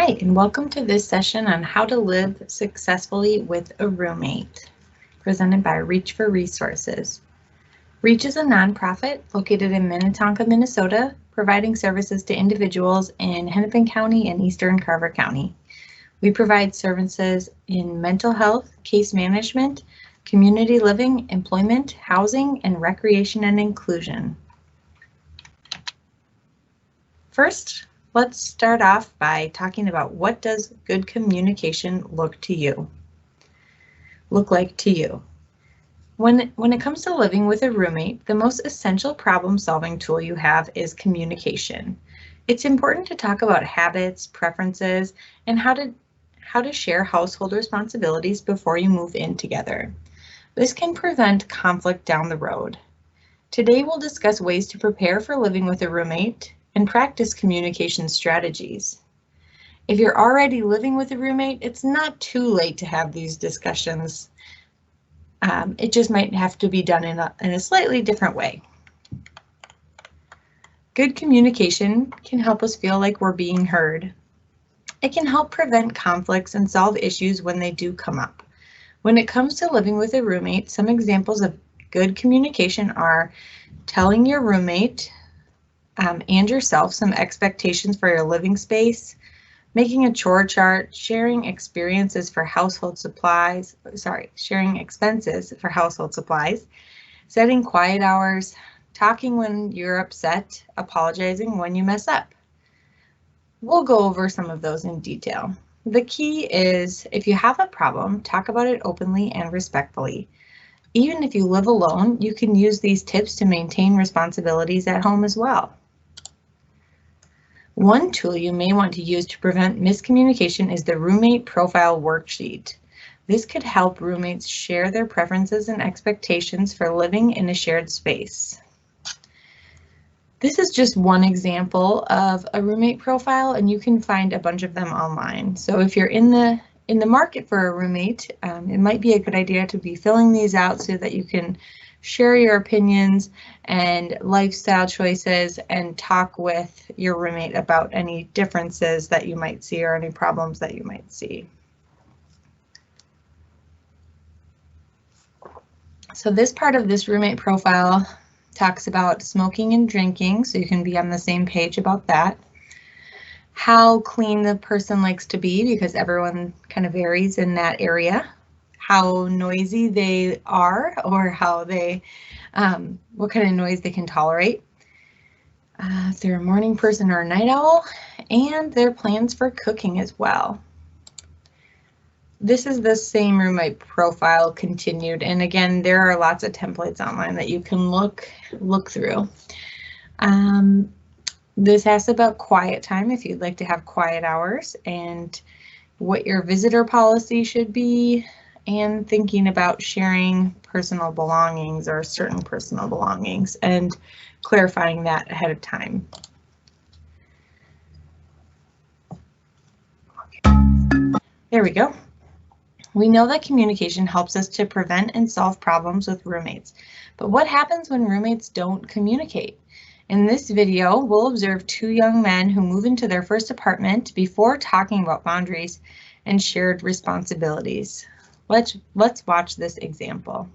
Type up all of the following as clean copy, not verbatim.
Hi, and welcome to this session on how to live successfully with a roommate, presented by Reach for Resources. Reach is a nonprofit located in Minnetonka, Minnesota, providing services to individuals in Hennepin County and Eastern Carver County. We provide services in mental health, case management, community living, employment, housing, and recreation and inclusion. First, let's start off by talking about what does good communication look like to you. When it comes to living with a roommate, the most essential problem-solving tool you have is communication. It's important to talk about habits, preferences, and how to share household responsibilities before you move in together. This can prevent conflict down the road. Today we'll discuss ways to prepare for living with a roommate and practice communication strategies. If you're already living with a roommate, it's not too late to have these discussions. It just might have to be done in a slightly different way. Good communication can help us feel like we're being heard. It can help prevent conflicts and solve issues when they do come up. When it comes to living with a roommate, some examples of good communication are telling your roommate and yourself some expectations for your living space, making a chore chart, sharing expenses for household supplies, setting quiet hours, talking when you're upset, apologizing when you mess up. We'll go over some of those in detail. The key is, if you have a problem, talk about it openly and respectfully. Even if you live alone, you can use these tips to maintain responsibilities at home as well. One tool you may want to use to prevent miscommunication is the roommate profile worksheet. This could help roommates share their preferences and expectations for living in a shared space. This is just one example of a roommate profile, and you can find a bunch of them online. So if you're in the market for a roommate, it might be a good idea to be filling these out so that you can share your opinions and lifestyle choices and talk with your roommate about any differences that you might see or any problems that you might see. So this part of this roommate profile talks about smoking and drinking, so you can be on the same page about that. How clean the person likes to be, because everyone kind of varies in that area. How noisy they are, or how they, what kind of noise they can tolerate. If they're a morning person or a night owl, and their plans for cooking as well. This is the same roommate profile continued, and again, there are lots of templates online that you can look through. This asks about quiet time, if you'd like to have quiet hours, and what your visitor policy should be, and thinking about sharing personal belongings or certain personal belongings and clarifying that ahead of time. There we go. We know that communication helps us to prevent and solve problems with roommates, but what happens when roommates don't communicate? In this video, we'll observe two young men who move into their first apartment before talking about boundaries and shared responsibilities. Let's watch this example.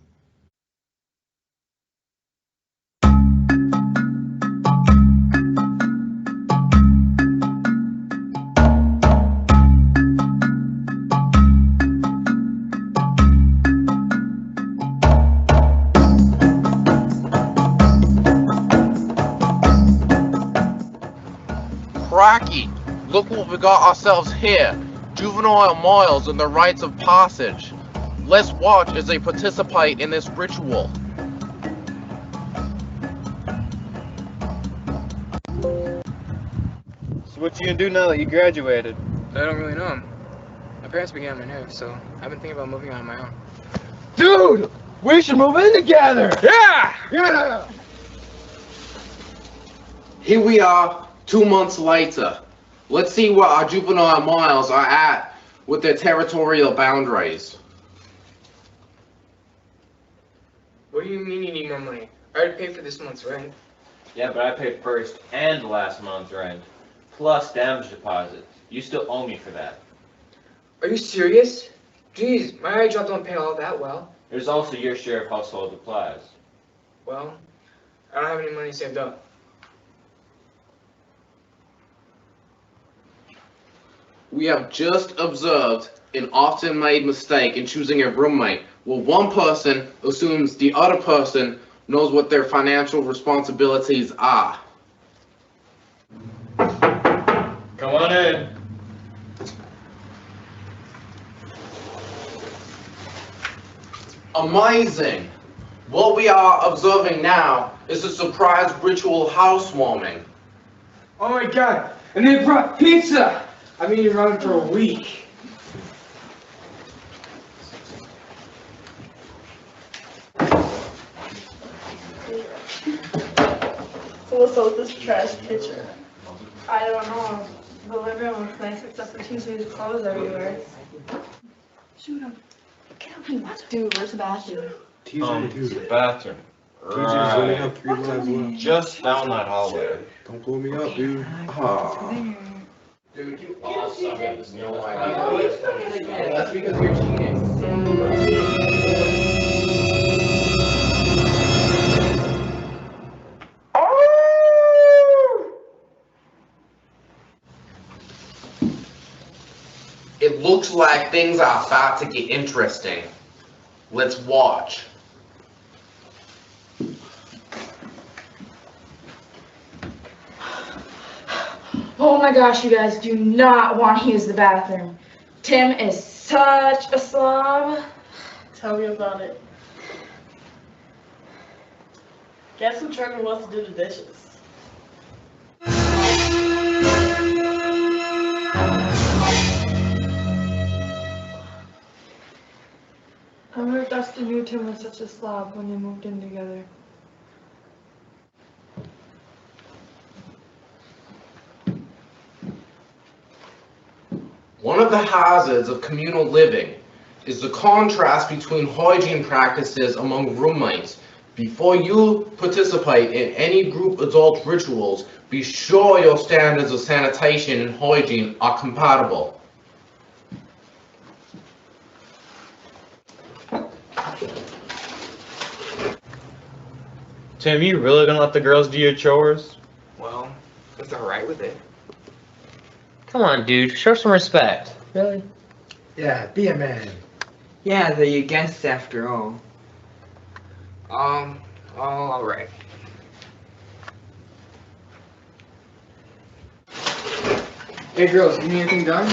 Cracky! Look what we got ourselves here. Juvenile Miles and the rites of passage. Let's watch as they participate in this ritual. So what you gonna do now that you graduated? I don't really know. My parents began my nerves, so I've been thinking about moving on my own. Dude! We should move in together! Yeah! Yeah! Here we are, 2 months later. Let's see where our juvenile Miles are at with their territorial boundaries. What do you mean you need more money? I already paid for this month's rent. Yeah, but I paid first and last month's rent. plus damage deposit. You still owe me for that. Are you serious? Jeez, my eye job don't pay all that well. There's also your share of household supplies. Well, I don't have any money saved up. We have just observed an often made mistake in choosing a roommate, where one person assumes the other person knows what their financial responsibilities are. Come on in. Amazing! What we are observing now is a surprise ritual housewarming. Oh my god, and they brought pizza! I've been running for a week. So what's up with this trash kitchen? I don't know. The living room looks nice except for Tuesday's clothes everywhere. Shoot him. Get him. Dude, where's the bathroom? The bathroom. only have 3 lives left. Just down that hallway. Don't blow me up, dude. Dude, you awesome. There's no idea. And that's because you're cheating. It looks like things are about to get interesting. Let's watch. Oh my gosh, you guys do not want to use the bathroom. Tim is such a slob. Tell me about it. Guess who Trevor wants to do the dishes? I wonder if Dustin knew Tim was such a slob when they moved in together. One of the hazards of communal living is the contrast between hygiene practices among roommates. Before you participate in any group adult rituals, be sure your standards of sanitation and hygiene are compatible. Tim, you really gonna let the girls do your chores? Well, it's alright with it. Come on, dude, show some respect. Really? Yeah, be a man. Yeah, they're your guests after all. Alright. Hey girls, you need anything done?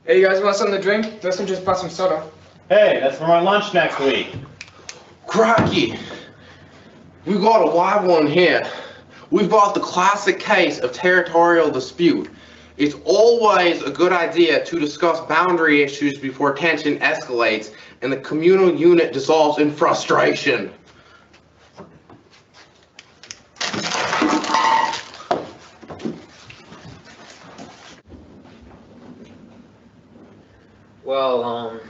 Hey, you guys want something to drink? Dustin just bought some soda. Hey, that's for my lunch next week. Cracky! We got a live one here. We've got the classic case of territorial dispute. It's always a good idea to discuss boundary issues before tension escalates and the communal unit dissolves in frustration. Well,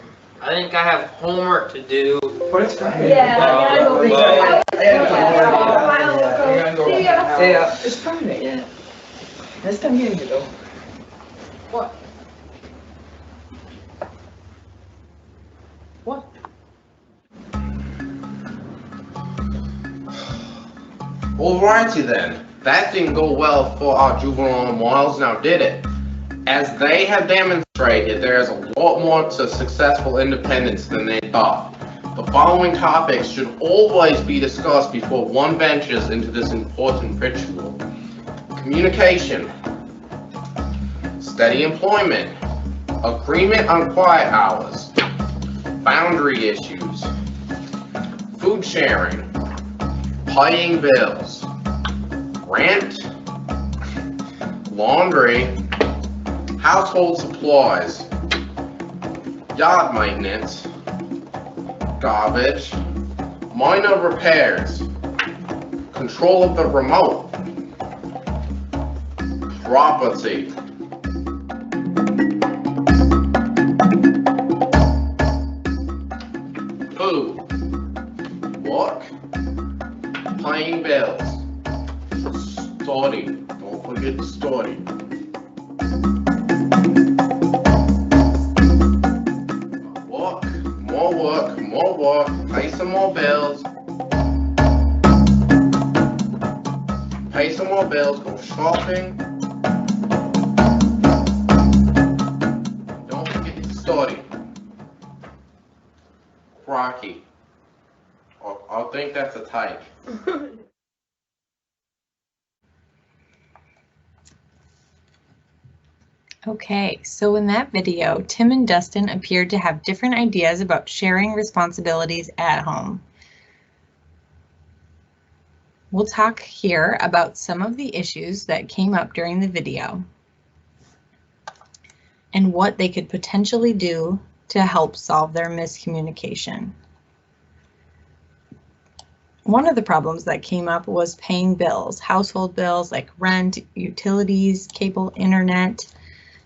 I think I have homework to do. But it's fine. Yeah, I gotta go. Yeah, it's Friday. Yeah. Next time you need to go. What? What? Alrighty then. That didn't go well for our juvenile Miles, now did it? As they have demonstrated, there is a lot more to successful independence than they thought. The following topics should always be discussed before one ventures into this important ritual. Communication, steady employment, agreement on quiet hours, boundary issues, food sharing, paying bills, rent, laundry, household supplies, yard maintenance, garbage, Minor repairs. Control of the remote. Property. Food. Work. Paying bills. Study. Don't forget to study. More work, pay some more bills. Pay some more bills, go shopping. Don't forget to study. Rocky. I think that's a type. Okay, so in that video, Tim and Dustin appeared to have different ideas about sharing responsibilities at home. We'll talk here about some of the issues that came up during the video and what they could potentially do to help solve their miscommunication. One of the problems that came up was paying bills, household bills like rent, utilities, cable, internet,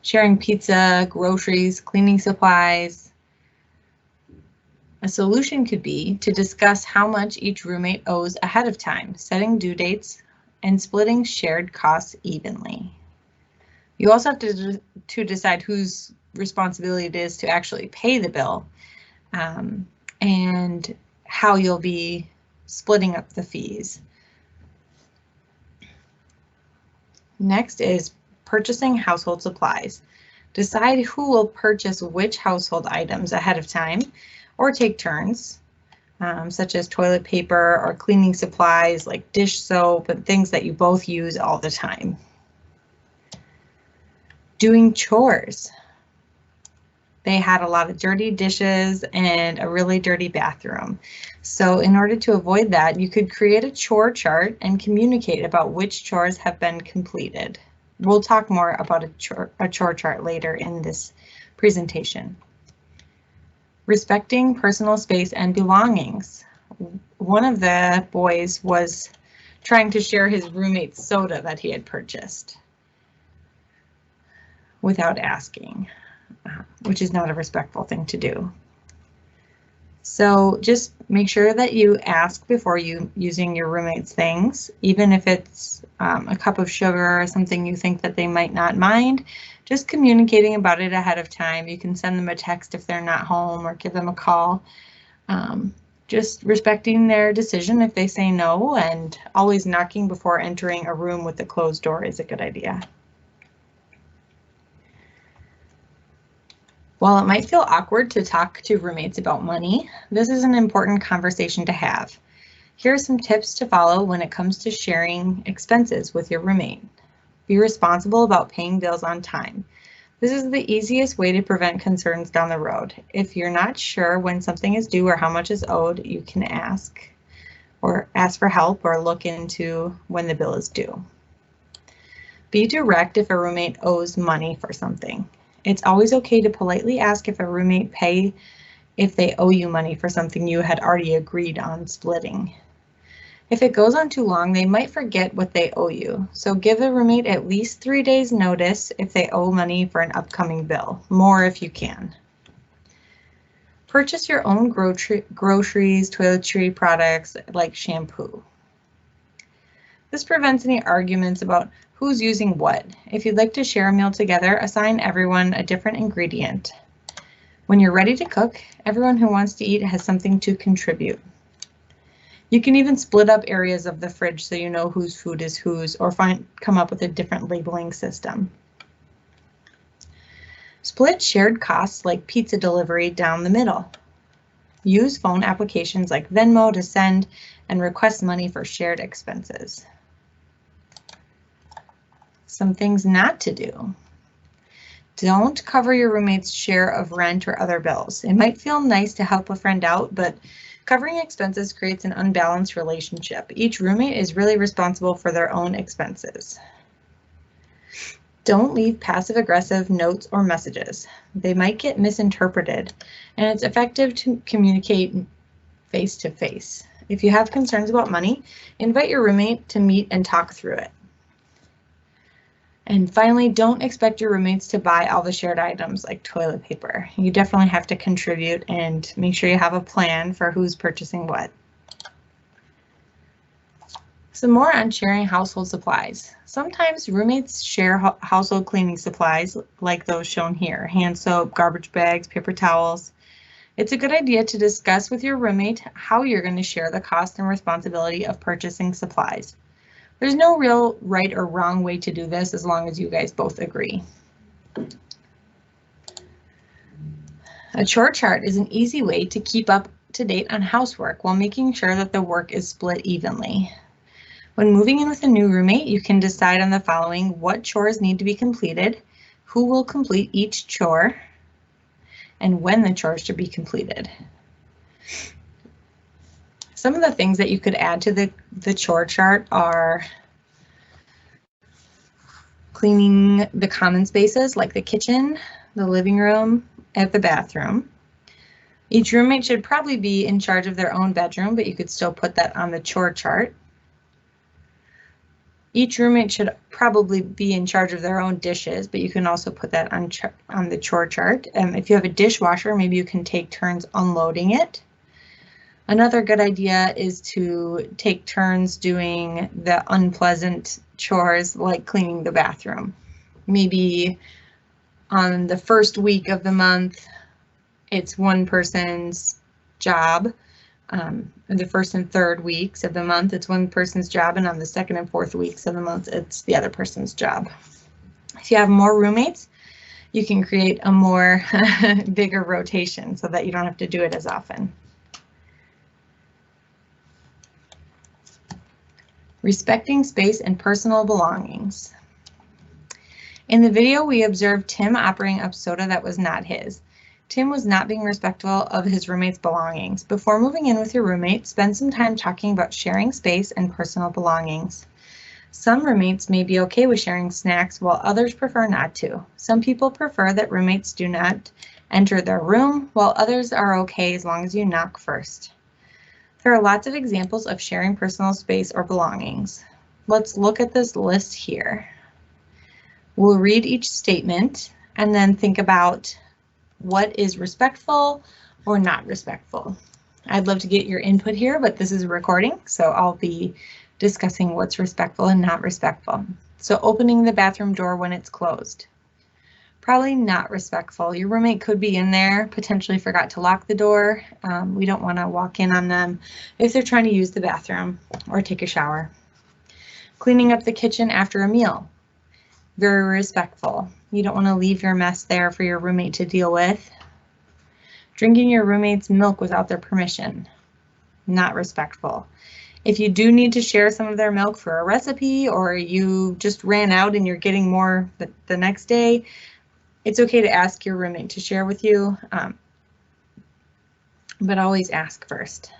sharing pizza, groceries, cleaning supplies. A solution could be to discuss how much each roommate owes ahead of time, setting due dates, and splitting shared costs evenly. You also have to decide whose responsibility it is to actually pay the bill, and how you'll be splitting up the fees. Next is purchasing household supplies. Decide who will purchase which household items ahead of time or take turns, such as toilet paper or cleaning supplies like dish soap and things that you both use all the time. Doing chores. They had a lot of dirty dishes and a really dirty bathroom. So in order to avoid that, you could create a chore chart and communicate about which chores have been completed. We'll talk more about a chore chart later in this presentation. Respecting personal space and belongings. One of the boys was trying to share his roommate's soda that he had purchased without asking, which is not a respectful thing to do. So just make sure that you ask before using your roommate's things, even if it's a cup of sugar or something you think that they might not mind. Just communicating about it ahead of time. You can send them a text if they're not home or give them a call. Just respecting their decision if they say no, and always knocking before entering a room with a closed door is a good idea. While it might feel awkward to talk to roommates about money, this is an important conversation to have. Here are some tips to follow when it comes to sharing expenses with your roommate. Be responsible about paying bills on time. This is the easiest way to prevent concerns down the road. If you're not sure when something is due or how much is owed, you can ask for help or look into when the bill is due. Be direct if a roommate owes money for something. It's always okay to politely ask if a roommate if they owe you money for something you had already agreed on splitting. If it goes on too long, they might forget what they owe you. So give a roommate at least 3 days notice if they owe money for an upcoming bill, more if you can. Purchase your own groceries, toiletry products like shampoo. This prevents any arguments about who's using what. If you'd like to share a meal together, assign everyone a different ingredient. When you're ready to cook, everyone who wants to eat has something to contribute. You can even split up areas of the fridge so you know whose food is whose, or come up with a different labeling system. Split shared costs like pizza delivery down the middle. Use phone applications like Venmo to send and request money for shared expenses. Some things not to do. Don't cover your roommate's share of rent or other bills. It might feel nice to help a friend out, but covering expenses creates an unbalanced relationship. Each roommate is really responsible for their own expenses. Don't leave passive-aggressive notes or messages. They might get misinterpreted, and it's effective to communicate face-to-face. If you have concerns about money, invite your roommate to meet and talk through it. And finally, don't expect your roommates to buy all the shared items like toilet paper. You definitely have to contribute and make sure you have a plan for who's purchasing what. Some more on sharing household supplies. Sometimes roommates share household cleaning supplies like those shown here, hand soap, garbage bags, paper towels. It's a good idea to discuss with your roommate how you're going to share the cost and responsibility of purchasing supplies. There's no real right or wrong way to do this as long as you guys both agree. A chore chart is an easy way to keep up to date on housework while making sure that the work is split evenly. When moving in with a new roommate, you can decide on the following: what chores need to be completed, who will complete each chore, and when the chores should be completed. Some of the things that you could add to the chore chart are cleaning the common spaces like the kitchen, the living room, and the bathroom. Each roommate should probably be in charge of their own bedroom, but you could still put that on the chore chart. Each roommate should probably be in charge of their own dishes, but you can also put that on the chore chart. If you have a dishwasher, maybe you can take turns unloading it. Another good idea is to take turns doing the unpleasant chores like cleaning the bathroom. Maybe on the first week of the month, it's one person's job. The first and third weeks of the month, it's one person's job, and on the second and fourth weeks of the month, it's the other person's job. If you have more roommates, you can create a more bigger rotation so that you don't have to do it as often. Respecting space and personal belongings. In the video, we observed Tim operating up soda that was not his. Tim was not being respectful of his roommate's belongings. Before moving in with your roommate, spend some time talking about sharing space and personal belongings. Some roommates may be okay with sharing snacks while others prefer not to. Some people prefer that roommates do not enter their room, while others are okay as long as you knock first. There are lots of examples of sharing personal space or belongings. Let's look at this list here. We'll read each statement and then think about what is respectful or not respectful. I'd love to get your input here, but this is a recording, so I'll be discussing what's respectful and not respectful. So opening the bathroom door when it's closed. Probably not respectful. Your roommate could be in there, potentially forgot to lock the door. We don't want to walk in on them if they're trying to use the bathroom or take a shower. Cleaning up the kitchen after a meal. Very respectful. You don't want to leave your mess there for your roommate to deal with. Drinking your roommate's milk without their permission. Not respectful. If you do need to share some of their milk for a recipe, or you just ran out and you're getting more the next day, it's okay to ask your roommate to share with you, but always ask first.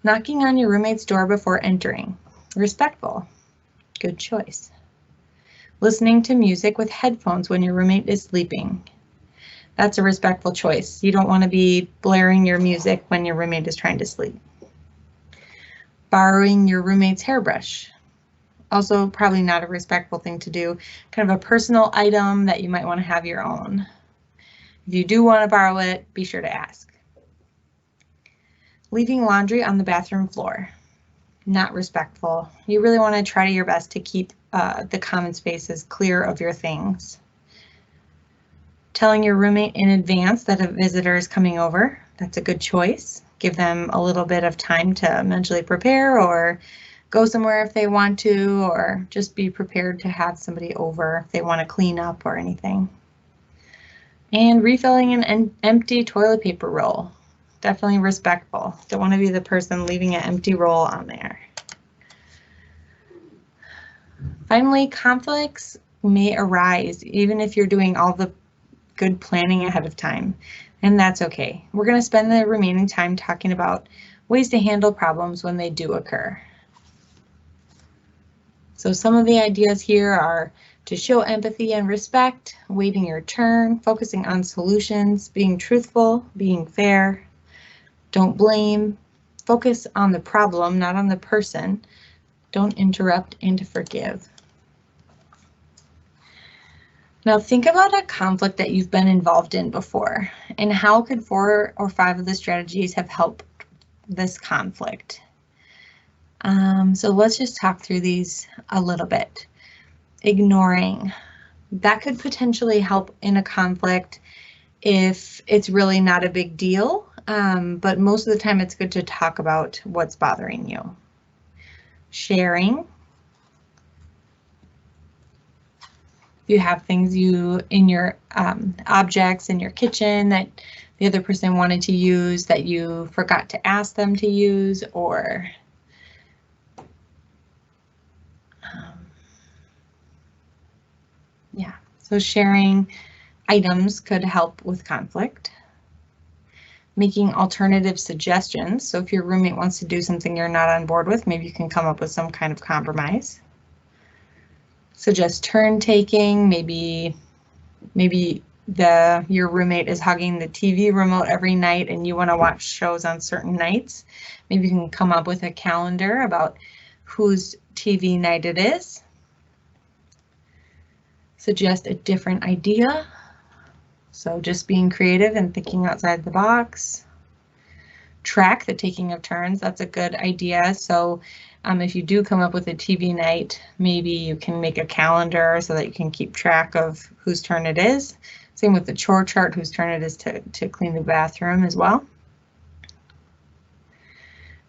Knocking on your roommate's door before entering. Respectful. Good choice. Listening to music with headphones when your roommate is sleeping. That's a respectful choice. You don't want to be blaring your music when your roommate is trying to sleep. Borrowing your roommate's hairbrush. Also probably not a respectful thing to do. Kind of a personal item that you might want to have your own. If you do want to borrow it, be sure to ask. Leaving laundry on the bathroom floor. Not respectful. You really want to try your best to keep the common spaces clear of your things. Telling your roommate in advance that a visitor is coming over. That's a good choice. Give them a little bit of time to mentally prepare or go somewhere if they want to, or just be prepared to have somebody over if they want to clean up or anything. And refilling an empty toilet paper roll. Definitely respectful. Don't want to be the person leaving an empty roll on there. Finally, conflicts may arise even if you're doing all the good planning ahead of time, and that's okay. We're going to spend the remaining time talking about ways to handle problems when they do occur. So some of the ideas here are to show empathy and respect, waiting your turn, focusing on solutions, being truthful, being fair, don't blame, Focus on the problem, not on the person. Don't interrupt and forgive. Now think about a conflict that you've been involved in before, and how could 4 or 5 of the strategies have helped this conflict? So let's just talk through these a little bit. Ignoring. That could potentially help in a conflict if it's really not a big deal, but most of the time it's good to talk about what's bothering you. Sharing. You have things in your objects in your kitchen that the other person wanted to use that you forgot to ask them to use, or yeah, so sharing items could help with conflict. Making alternative suggestions. So if your roommate wants to do something you're not on board with, maybe you can come up with some kind of compromise. Suggest turn taking. Maybe your roommate is hugging the TV remote every night and you want to watch shows on certain nights. Maybe you can come up with a calendar about whose TV night it is. Suggest a different idea. So just being creative and thinking outside the box. Track the taking of turns. That's a good idea. So if you do come up with a TV night, maybe you can make a calendar so that you can keep track of whose turn it is. Same with the chore chart, whose turn it is to clean the bathroom as well.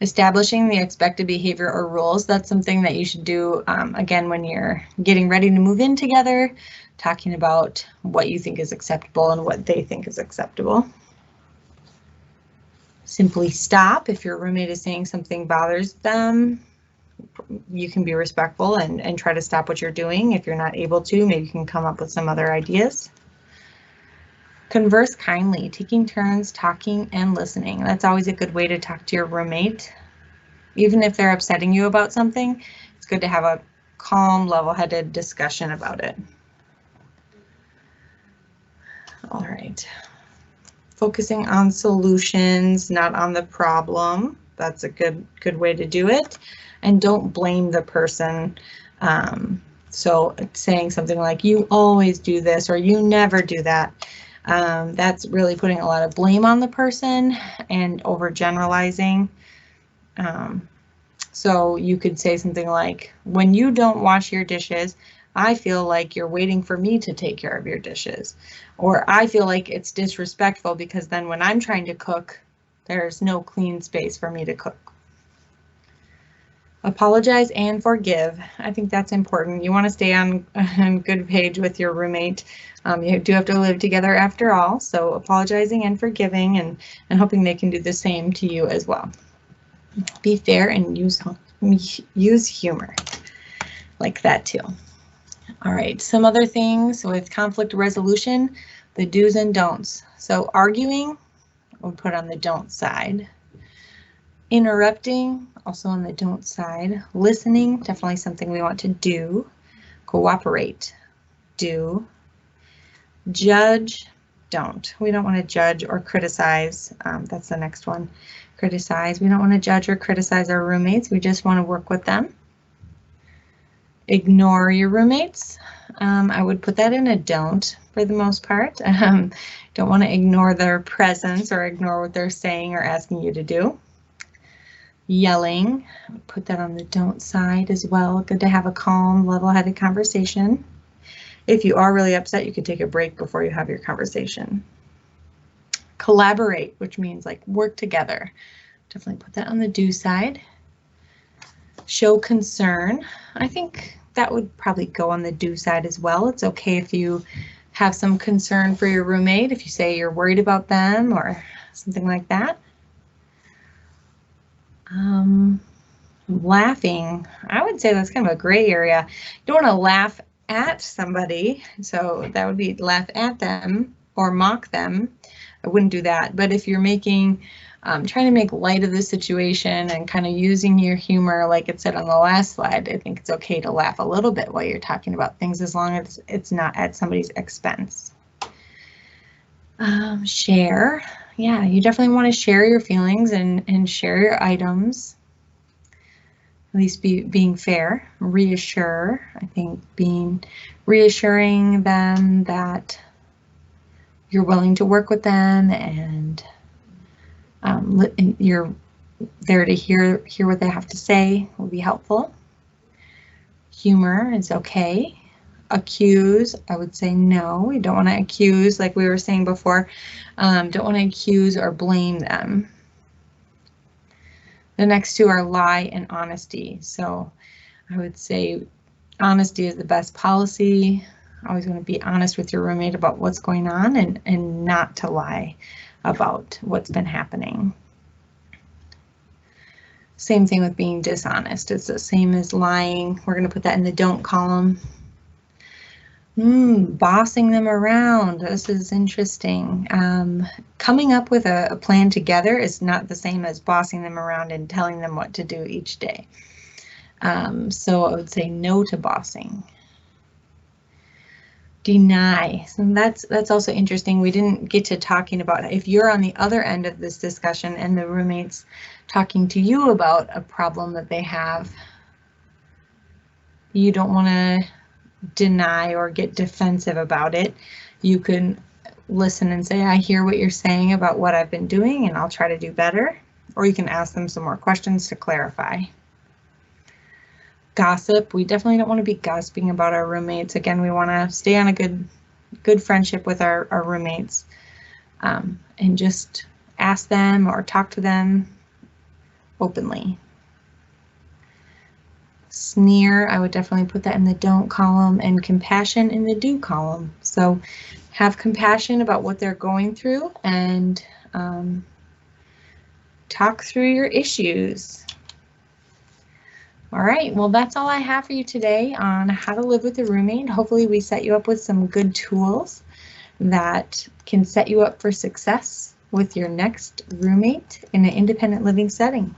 Establishing the expected behavior or rules. That's something that you should do, again, when you're getting ready to move in together, talking about what you think is acceptable and what they think is acceptable. Simply stop. If your roommate is saying something bothers them, you can be respectful and try to stop what you're doing. If you're not able to, maybe you can come up with some other ideas. Converse kindly, taking turns talking and listening. That's always a good way to talk to your roommate. Even if they're upsetting you about something, it's good to have a calm, level-headed discussion about it. All right. Focusing on solutions, not on the problem. That's a good way to do it. And don't blame the person. So saying something like, you always do this, or you never do that. That's really putting a lot of blame on the person and overgeneralizing. So you could say something like, when you don't wash your dishes, I feel like you're waiting for me to take care of your dishes. Or I feel like it's disrespectful because then when I'm trying to cook, there's no clean space for me to cook. Apologize and forgive. I think that's important. You want to stay on a good page with your roommate. You do have to live together after all, so apologizing and forgiving and hoping they can do the same to you as well. Be fair and use humor. Like that too. All right, some other things with conflict resolution, the do's and don'ts. So arguing, we'll put on the don't side. Interrupting, also on the don't side. Listening, definitely something we want to do. Cooperate, do. Judge, don't. We don't want to judge or criticize. That's the next one. Criticize. We don't want to judge or criticize our roommates. We just want to work with them. Ignore your roommates. I would put that in a don't for the most part. Don't want to ignore their presence or ignore what they're saying or asking you to do. Yelling, put that on the don't side as well. Good to have a calm, level-headed conversation. If you are really upset, you could take a break before you have your conversation. Collaborate, which means like work together. Definitely put that on the do side. Show concern. I think that would probably go on the do side as well. It's okay if you have some concern for your roommate, if you say you're worried about them or something like that. Laughing, I would say that's kind of a gray area. You don't want to laugh at somebody, so that would be laugh at them or mock them. I wouldn't do that, but if you're making, trying to make light of the situation and kind of using your humor, like it said on the last slide, I think it's okay to laugh a little bit while you're talking about things as long as it's not at somebody's expense. Share. yeah, you definitely want to share your feelings and share your items. At least being fair, reassure. I think reassuring them that you're willing to work with them and you're there to hear what they have to say will be helpful. Humor is okay. Accuse, I would say no. We don't want to accuse, like we were saying before. Don't want to accuse or blame them. The next two are lie and honesty. So I would say honesty is the best policy. Always want to be honest with your roommate about what's going on and not to lie about what's been happening. Same thing with being dishonest. It's the same as lying. We're going to put that in the don't column. Bossing them around. This is interesting. Coming up with a plan together is not the same as bossing them around and telling them what to do each day. So I would say no to bossing. Deny. So that's also interesting. We didn't get to talking about if you're on the other end of this discussion and the roommate's talking to you about a problem that they have. You don't want to deny or get defensive about it. You can listen and say, I hear what you're saying about what I've been doing and I'll try to do better. Or you can ask them some more questions to clarify. Gossip, we definitely don't want to be gossiping about our roommates. Again, we want to stay on a good friendship with our roommates and just ask them or talk to them openly. Sneer, I would definitely put that in the don't column, and compassion in the do column. So have compassion about what they're going through and talk through your issues. All right, well, that's all I have for you today on how to live with a roommate. Hopefully we set you up with some good tools that can set you up for success with your next roommate in an independent living setting.